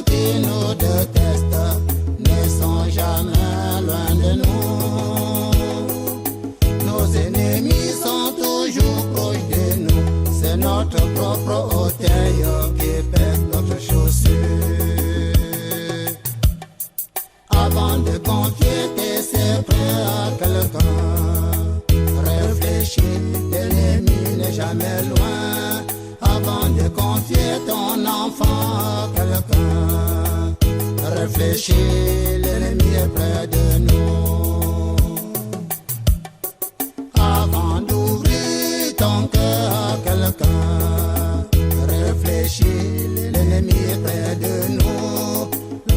qui nous détestent ne sont jamais loin de nous. Nos ennemis sont toujours proches de nous. C'est notre propre orteil qui pèse notre chaussure. Avant de confier tes secrets à quelqu'un, réfléchis, l'ennemi n'est jamais loin. Avant de confier ton enfant à quelqu'un, réfléchis, l'ennemi est près de nous. Avant d'ouvrir ton cœur à quelqu'un, réfléchis, l'ennemi est près de nous.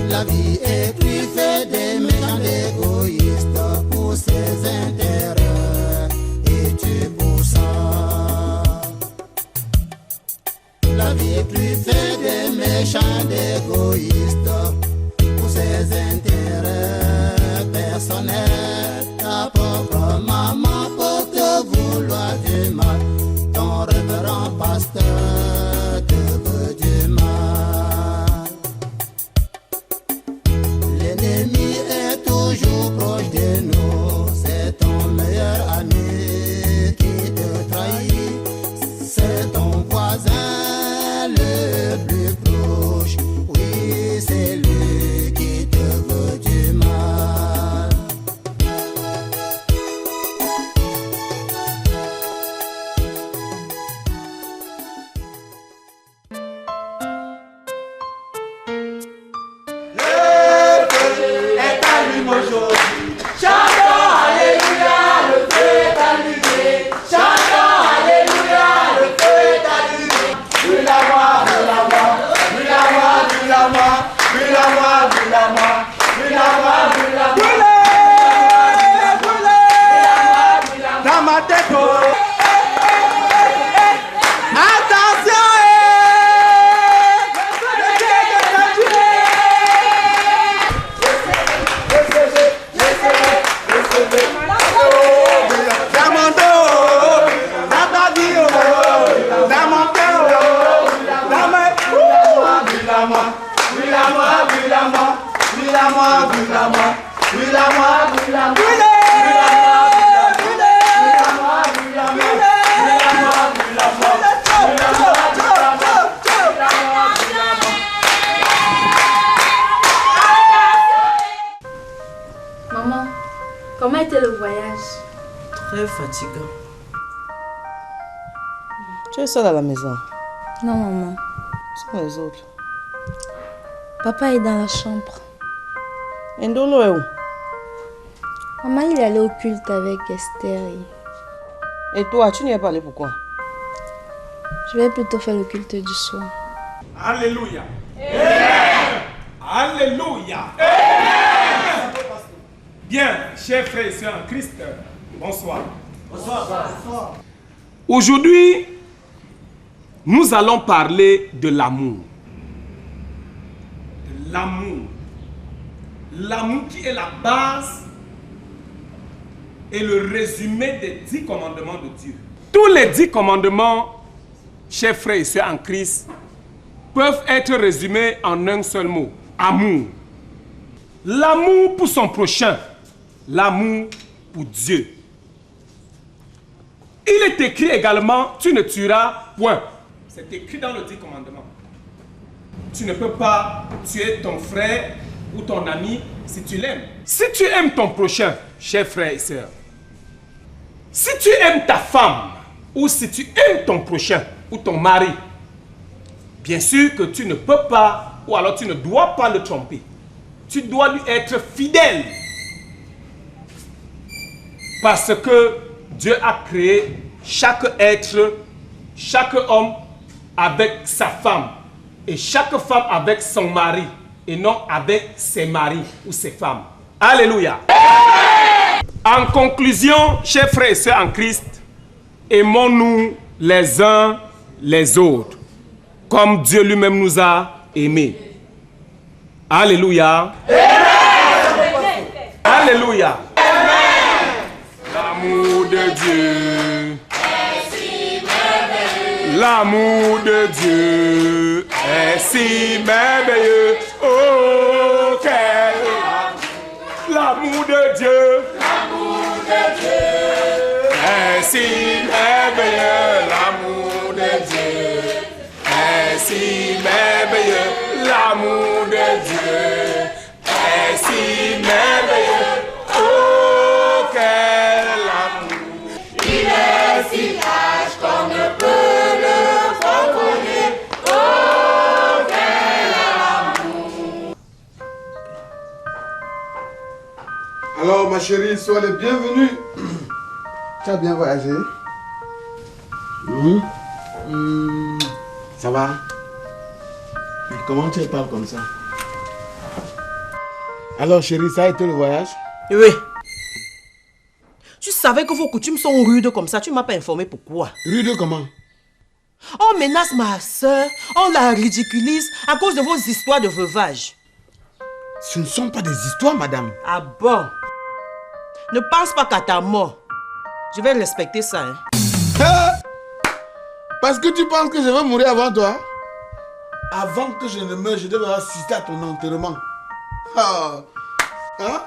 La vie est truffée des méchants égoïstes pour ses intérêts, et tu pour ça. La vie est truffée des méchants égoïstes pour ses intérêts personnels. Ta propre maman peut te vouloir du mal, ton révérend pasteur te veut du mal. L'ennemi est toujours proche de nous, c'est ton meilleur ami qui te trahit, c'est ton voisin le plus proche, oui c'est lui qui te veut du mal. Maman, comment était le voyage? Très fatigant. Tu es seule à la maison? Non, maman. Où sont les autres? Papa est dans la chambre. Ndolo est où? Maman, il est allé au culte avec Esther. Et toi, tu n'y es pas allé pourquoi? Je vais plutôt faire le culte du soir. Alléluia. Amen. Alléluia. Amen. Bien, chers frères et sœurs en Christ, bonsoir. Bonsoir. Aujourd'hui, nous allons parler de l'amour. De l'amour. L'amour qui est la base et le résumé des 10 commandements de Dieu. Tous les 10 commandements, chers frères et sœurs en Christ, peuvent être résumés en un seul mot. Amour. L'amour pour son prochain. L'amour pour Dieu. Il est écrit également, tu ne tueras point. C'est écrit dans le 10 commandements. Tu ne peux pas tuer ton frère ou ton ami si tu l'aimes. Si tu aimes ton prochain, chers frères et sœurs, si tu aimes ta femme ou si tu aimes ton prochain ou ton mari, bien sûr que tu ne peux pas ou alors tu ne dois pas le tromper. Tu dois lui être fidèle. Parce que Dieu a créé chaque être, chaque homme avec sa femme et chaque femme avec son mari et non avec ses maris ou ses femmes. Alléluia. En conclusion, chers frères et sœurs en Christ, aimons-nous les uns les autres comme Dieu lui-même nous a aimés. Alléluia. Alléluia. L'amour de Dieu. L'amour de Dieu est si merveilleux. Oh, quel l'amour de Dieu. L'amour de Dieu. Est si merveilleux, l'amour de Dieu. Est si merveilleux, l'amour de Dieu. Est si merveilleux. Oh, quel amour. Il est si large qu'on ne peut le reconnaître. Oh, quel amour. Alors ma chérie, sois les bienvenus. Tu as bien voyagé? Ça va? Mais comment tu parles comme ça? Alors chérie, ça a été le voyage? Oui. Tu savais que vos coutumes sont rudes comme ça. Tu ne m'as pas informé pourquoi. Rude comment? On menace ma soeur, on la ridiculise à cause de vos histoires de veuvage. Ce ne sont pas des histoires, madame. Ah bon? Ne pense pas qu'à ta mort. Je vais respecter ça. Hein. Parce que tu penses que je vais mourir avant toi? Avant que je ne meure, je devrais assister à ton enterrement. Ah. Hein?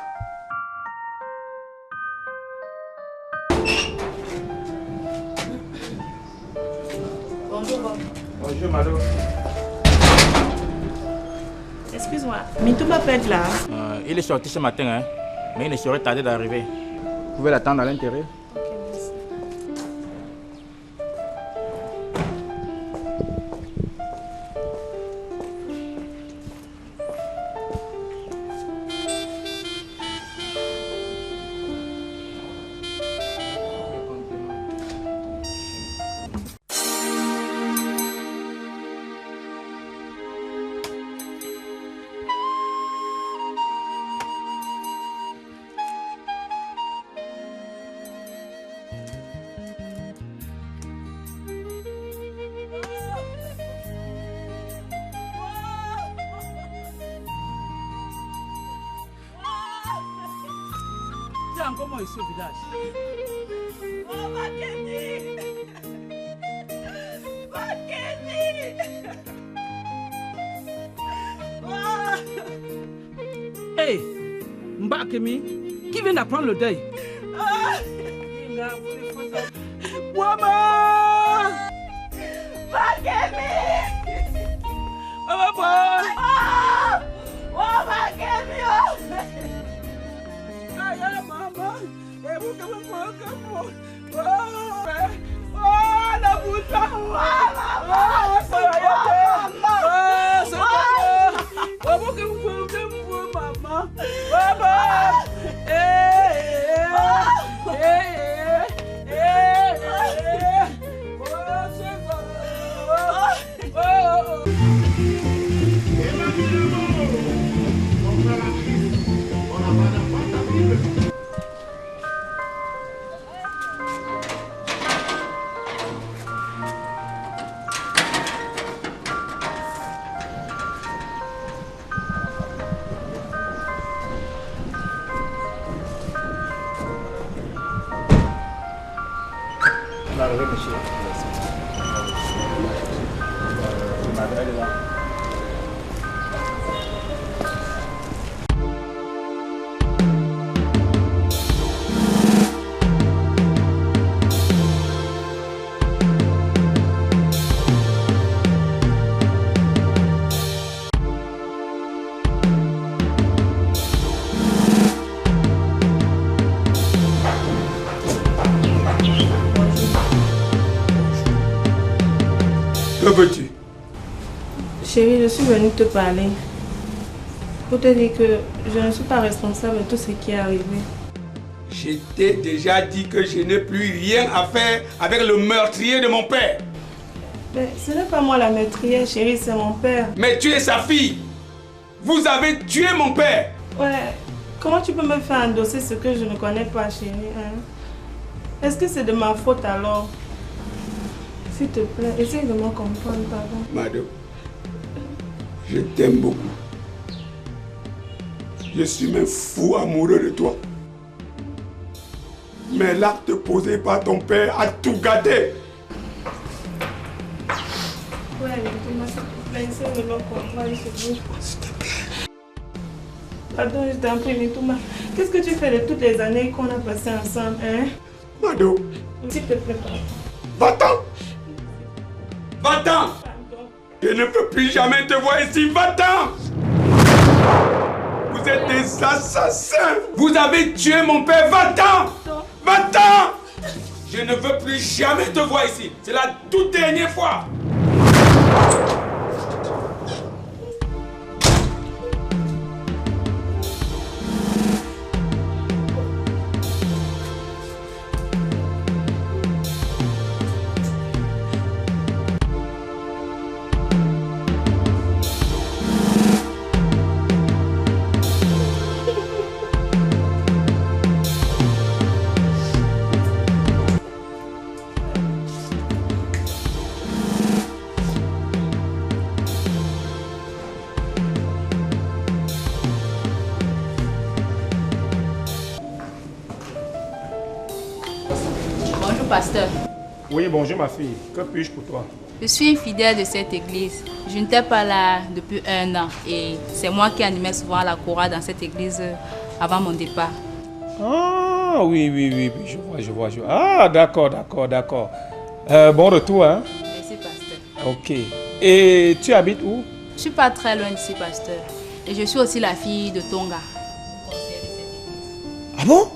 Bonjour, madame. Excuse-moi, Mintou m'appelle là. Il est sorti ce matin, hein, mais il ne saurait tarder d'arriver. Vous pouvez l'attendre à l'intérieur. Ok, merci. Comment ici au village? Oh, Makeni! Makeni! Oh! Hey, Mbakemi, qui vient d'apprendre le deuil? Maman! Makeni! Maman! Oh, Makeni! Maman! Oh, la bouteille! Monsieur. Elle est là. Que veux-tu? Chérie, je suis venue te parler. Pour te dire que je ne suis pas responsable de tout ce qui est arrivé. Je t'ai déjà dit que je n'ai plus rien à faire avec le meurtrier de mon père. Mais ce n'est pas moi la meurtrière, chérie, c'est mon père. Mais tu es sa fille. Vous avez tué mon père. Ouais, comment tu peux me faire endosser ce que je ne connais pas, chérie, hein? Est-ce que c'est de ma faute alors? S'il te plaît, essaye de me comprendre, pardon. Madame, je t'aime beaucoup. Je suis même fou amoureux de toi. Mais l'acte posé par ton père a tout gâté. Ouais, dis-moi s'il te essaie de me comprendre, s'il te plaît. Pardon, je t'en prie, Mitouma. Qu'est-ce que tu fais de toutes les années qu'on a passées ensemble, hein? Mado. S'il te plaît, pardon. Va-t'en! Va-t'en! Je ne peux plus jamais te voir ici, va-t'en! Vous êtes des assassins! Vous avez tué mon père, va-t'en! Va-t'en! Je ne veux plus jamais te voir ici. C'est la toute dernière fois. Pasteur. Oui, bonjour ma fille. Que puis-je pour toi? Je suis infidèle de cette église. Je n'étais pas là depuis 1 an et c'est moi qui animais souvent la chorale dans cette église avant mon départ. Ah oui, je vois. Ah d'accord. Bon retour, hein? Merci, pasteur. Ok. Et tu habites où? Je suis pas très loin d'ici, pasteur. Et je suis aussi la fille de Tonga, conseiller de cette église. Ah bon?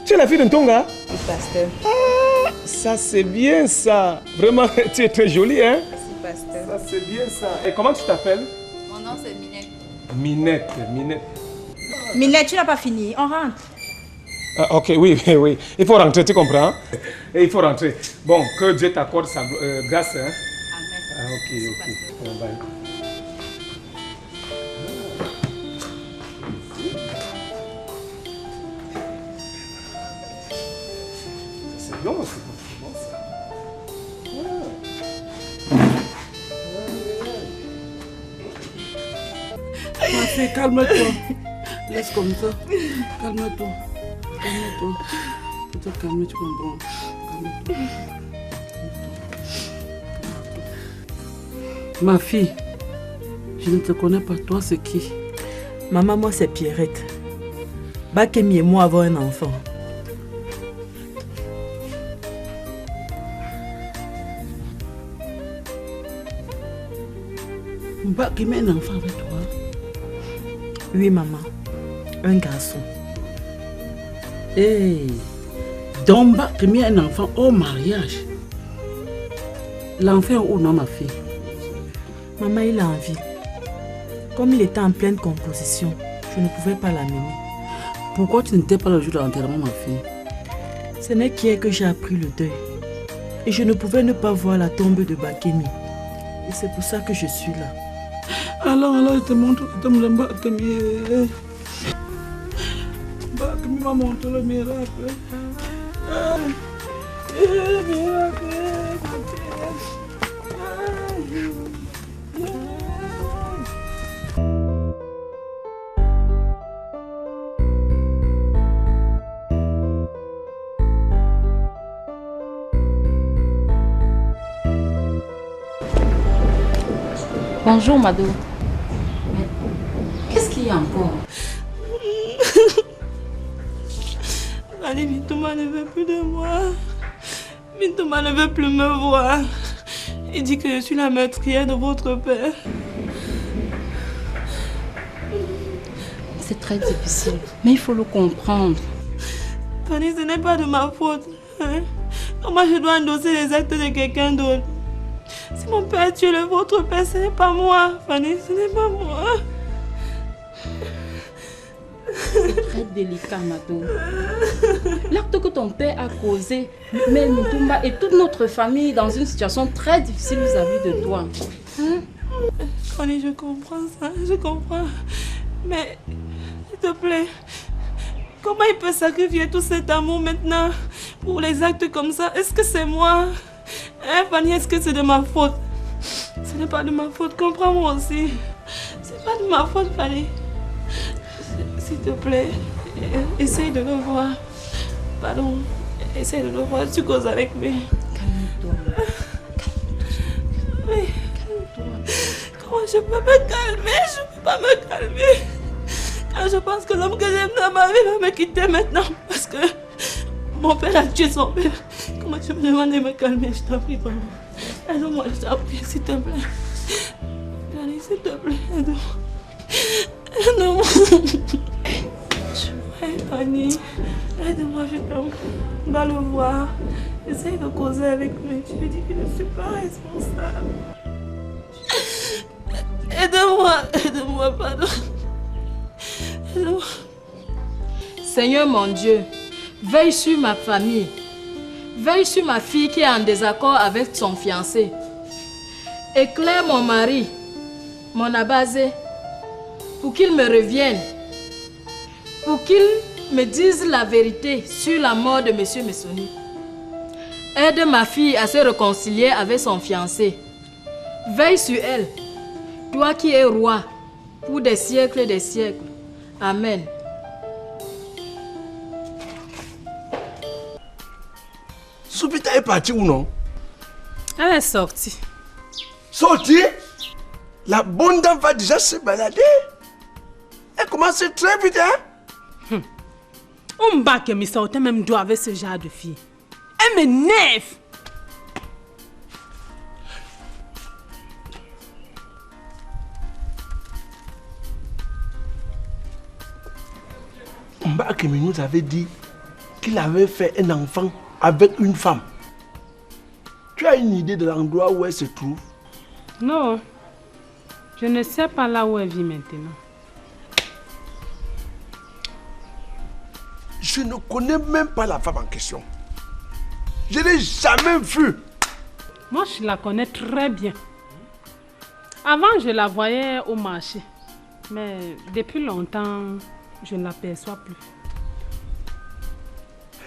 Tu es la fille de Tonga? Oui, pasteur. Ah, ça c'est bien ça. Vraiment, tu es très jolie, hein? Merci, pasteur. Ça c'est bien ça. Et comment tu t'appelles? Mon nom c'est Minette. Minette. Minette, tu n'as pas fini. On rentre. Ah, ok, oui. Il faut rentrer, tu comprends? Et il faut rentrer. Bon, que Dieu t'accorde sa grâce, hein? Amen. Ah, ok. Bon, bye. C'est bon ça. Ma fille, calme-toi. Laisse comme ça. Calme-toi. Tu te calmes, tu comprends. Calme-toi. Ma fille, je ne te connais pas. Toi, c'est qui? Maman, moi, c'est Pierrette. Bakemi et moi avons un enfant. Bakemi a un enfant avec toi? Oui, maman. Un garçon. Hey, donc Bakemi a un enfant au mariage. L'enfant ou non, ma fille? Maman, il a envie. Comme il était en pleine composition, je ne pouvais pas l'amener. Pourquoi tu n'étais pas le jour de l'enterrement, ma fille? Ce n'est qu'hier que j'ai appris le deuil. Et je ne pouvais ne pas voir la tombe de Bakemi. Et c'est pour ça que je suis là. Alors, je te montre Bakemi. Bakemi m'a montré le miracle. Bonjour, Mado. Mais qu'est-ce qu'il y a encore? Allez, Mitouma ne veut plus de moi. Mitouma ne veut plus me voir. Il dit que je suis la meurtrière de votre père. C'est très difficile, mais il faut le comprendre. Fanny, ce n'est pas de ma faute. Hein? Comment je dois endosser les actes de quelqu'un d'autre? Si mon père a tué le vôtre père, ce n'est pas moi. Fanny, ce n'est pas moi. C'est très délicat, Mado. L'acte que ton père a causé met Mitouma et toute notre famille dans une situation très difficile vis-à-vis de toi. Hein? Fanny, je comprends ça, je comprends. Mais, s'il te plaît, comment il peut sacrifier tout cet amour maintenant pour les actes comme ça? Est-ce que c'est moi? Hein, Fanny, est-ce que c'est de ma faute? Ce n'est pas de ma faute, comprends-moi aussi. C'est pas de ma faute, Fanny. S'il te plaît, essaye de le voir. Pardon, essaye de le voir, tu causes avec lui. Calme-toi. Oui. Comment je peux me calmer? Je ne peux pas me calmer. Quand je pense que l'homme que j'aime dans ma vie va me quitter maintenant parce que mon père a tué son père. Comment tu me demandes de me calmer? Je t'en prie, pardon. Aide-moi, je t'en prie, s'il te plaît. Allez, s'il te plaît, aide-moi. Aide-moi. Annie, aide-moi, je t'en prie. Va le voir. Essaye de causer avec lui. Je lui dis que je ne suis pas responsable. Aide-moi, pardon. Aide-moi. Seigneur mon Dieu, veille sur ma famille. Veille sur ma fille qui est en désaccord avec son fiancé. Éclaire mon mari, mon abasé, pour qu'il me revienne. Pour qu'il me dise la vérité sur la mort de M. Messoni. Aide ma fille à se réconcilier avec son fiancé. Veille sur elle, toi qui es roi, pour des siècles et des siècles. Amen. Soupita est partie ou non? Elle est sortie. Sortie? La bonne dame va déjà se balader. Elle commence très vite, hein? On bat que mes sorties même doit avec ce genre de fille. Elle m'énerve. Mbakemi nous avait dit qu'il avait fait un enfant avec une femme. Tu as une idée de l'endroit où elle se trouve? Non, je ne sais pas là où elle vit maintenant. Je ne connais même pas la femme en question. Je ne l'ai jamais vue. Moi, je la connais très bien. Avant, je la voyais au marché. Mais depuis longtemps, je ne l'aperçois plus.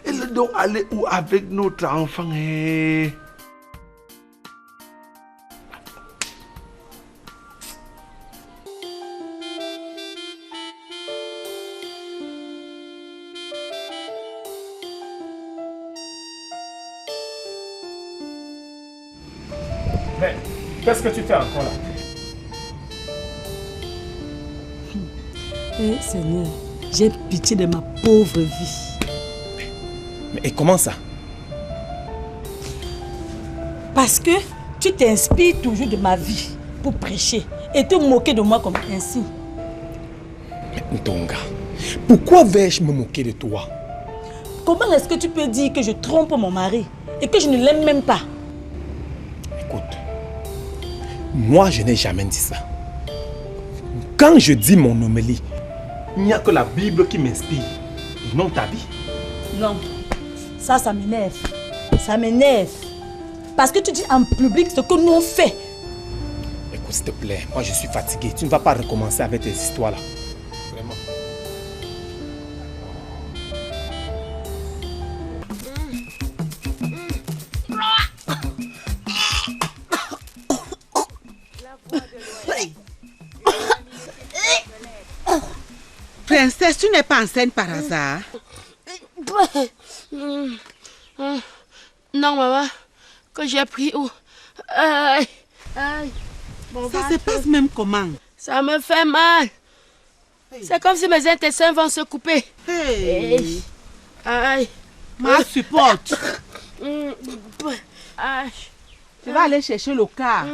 Elle est donc allée où avec notre enfant? Mais qu'est-ce que tu fais encore là? Eh Seigneur, j'ai pitié de ma pauvre vie. Mais et comment ça? Parce que tu t'inspires toujours de ma vie pour prêcher et te moquer de moi comme ainsi. Mais Ntonga, pourquoi vais-je me moquer de toi? Comment est-ce que tu peux dire que je trompe mon mari et que je ne l'aime même pas? Écoute, moi je n'ai jamais dit ça. Quand je dis mon homélie, il n'y a que la Bible qui m'inspire, et non ta vie. Non, ça m'énerve. Ça m'énerve. Parce que tu dis en public ce que nous on fait. Écoute, s'il te plaît, moi je suis fatigué. Tu ne vas pas recommencer avec tes histoires là. Vraiment. Princesse, tu n'es pas enceinte par hasard? Non, maman. Que j'ai pris où? Ça se passe même comment? Ça me fait mal. C'est comme si mes intestins vont se couper. Hey. Aïe. Ma supporte. Aïe. Tu vas aller chercher le car.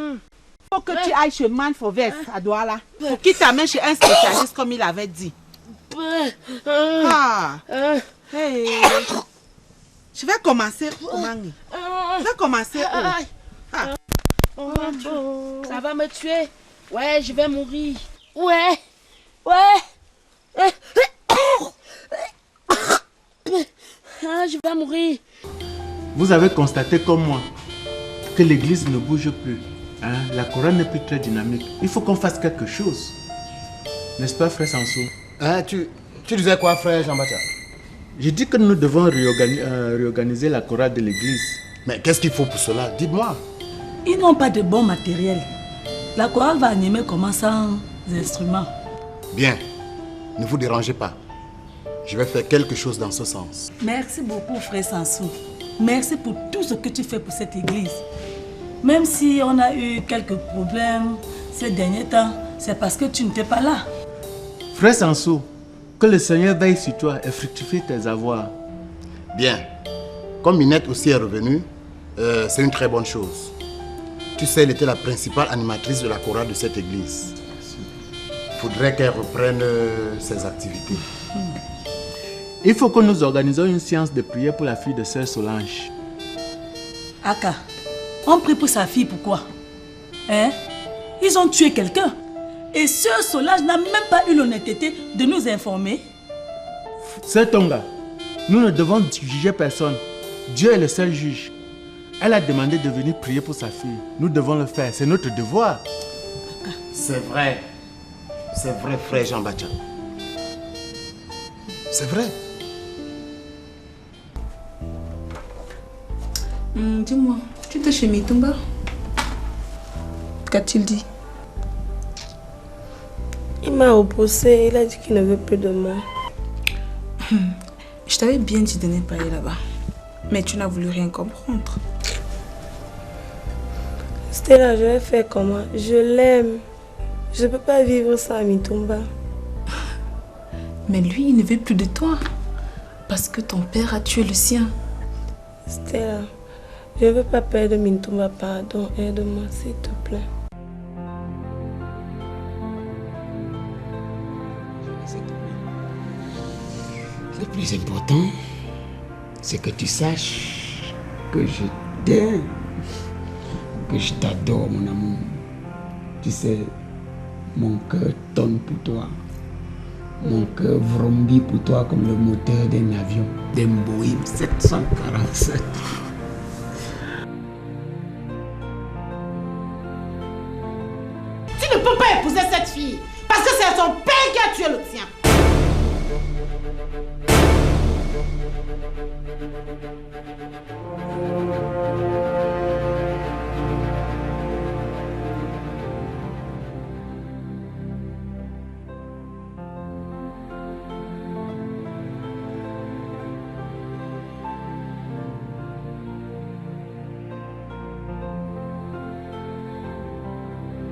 Faut que tu ailles chez Manfovest à Douala. Pour qu'il t'amène chez un spécialiste comme il avait dit. Ah. Hey. Je vais commencer où, Mangi? Je vais commencer où? Ah. Ça va me tuer. Ouais, je vais mourir. Ouais. Ouais. Je vais mourir. Vous avez constaté comme moi que l'église ne bouge plus. Hein? La couronne n'est plus très dynamique. Il faut qu'on fasse quelque chose. N'est-ce pas, frère Sansou? Hein, tu disais quoi, frère Jean-Baptiste? J'ai dit que nous devons réorganiser la chorale de l'église. Mais qu'est-ce qu'il faut pour cela? Dites-moi. Ils n'ont pas de bon matériel. La chorale va animer comment sans instruments. Bien, ne vous dérangez pas. Je vais faire quelque chose dans ce sens. Merci beaucoup, frère Sansou. Merci pour tout ce que tu fais pour cette église. Même si on a eu quelques problèmes, Ces derniers temps, c'est parce que tu n'étais pas là. Frère Sanso, que le Seigneur veille sur toi et fructifie tes avoirs. Bien. Comme Minette aussi est revenue, c'est une très bonne chose. Tu sais, elle était la principale animatrice de la chorale de cette église. Il faudrait qu'elle reprenne ses activités. Il faut que nous organisions une séance de prière pour la fille de Sœur Solange. Aka, on prie pour sa fille, pourquoi? Hein? Ils ont tué quelqu'un. Et Sœur Solange n'a même pas eu l'honnêteté de nous informer. Sœur Tonga, nous ne devons juger personne. Dieu est le seul juge. Elle a demandé de venir prier pour sa fille. Nous devons le faire, c'est notre devoir. C'est vrai, frère Jean-Baptiste. C'est vrai. Dis-moi, tu étais chez Mitumba? Qu'a-t-il dit? Il m'a repoussé, il a dit qu'il ne veut plus de moi. Je t'avais bien dit de ne pas aller là-bas. Mais tu n'as voulu rien comprendre. Stella, je vais faire comment? Je l'aime. Je ne peux pas vivre sans Mitumba. Mais lui, il ne veut plus de toi. Parce que ton père a tué le sien. Stella, je ne veux pas perdre Mitumba. Pardon, aide-moi s'il te plaît. Le plus important, c'est que tu saches que je t'aime, que je t'adore, mon amour. Tu sais, mon cœur tonne pour toi. Mon cœur vrombit pour toi comme le moteur d'un avion, d'un Boeing 747. Tu ne peux pas épouser cette fille parce que c'est son père qui a tué le tien.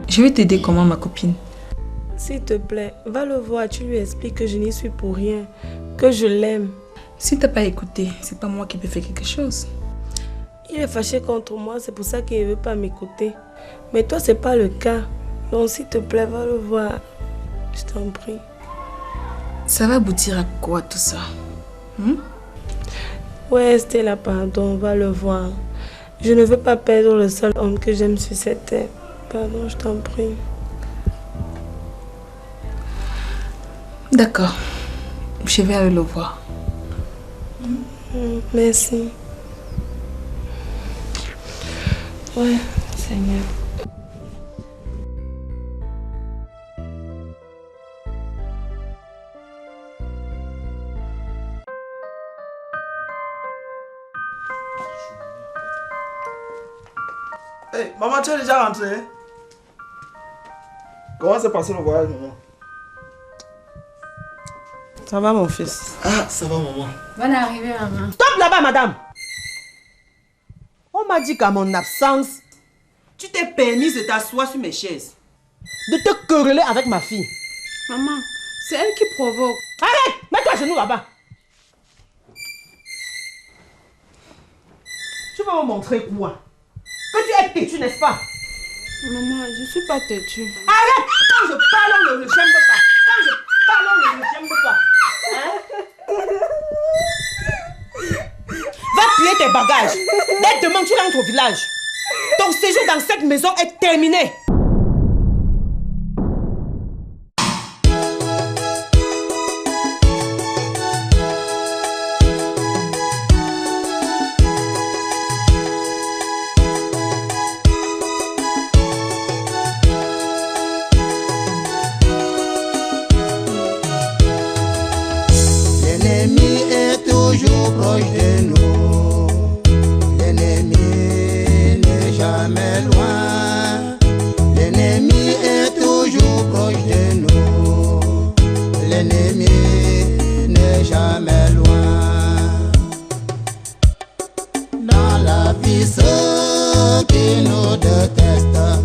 Je vais t'aider comment, ma copine? S'il te plaît, va le voir, tu lui expliques que je n'y suis pour rien, que je l'aime. Si t'as pas écouté, c'est pas moi qui peux faire quelque chose. Il est fâché contre moi, c'est pour ça qu'il ne veut pas m'écouter. Mais toi, c'est pas le cas. Donc s'il te plaît, va le voir. Je t'en prie. Ça va aboutir à quoi tout ça? Ouais, Stella, pardon, va le voir. Je ne veux pas perdre le seul homme que j'aime sur cette terre. Pardon, je t'en prie. D'accord. Je vais aller le voir. Merci. Ouais, Seigneur. Hey, maman, tu es déjà rentrée? Comment s'est passé le voyage, maman? Ça va, mon fils? Ah, ça va, maman. Bonne arrivée, maman. Stop là-bas, madame! On m'a dit qu'à mon absence, tu t'es permis de t'asseoir sur mes chaises, de te quereller avec ma fille. Maman, c'est elle qui provoque. Arrête! Mets-toi à genoux là-bas. Tu vas me montrer quoi? Que tu es têtu, n'est-ce pas? Maman, je suis pas têtue. Arrête! Quand je parle, on ne le j'aime pas. Quand je parle, on ne le j'aime pas. Hein? Va plier tes bagages. Dès demain, tu rentres au village. Ton séjour dans cette maison est terminé. L'ennemi est toujours proche de nous. L'ennemi n'est jamais loin. L'ennemi est toujours proche de nous. L'ennemi n'est jamais loin. Dans la vie, ceux qui nous détestent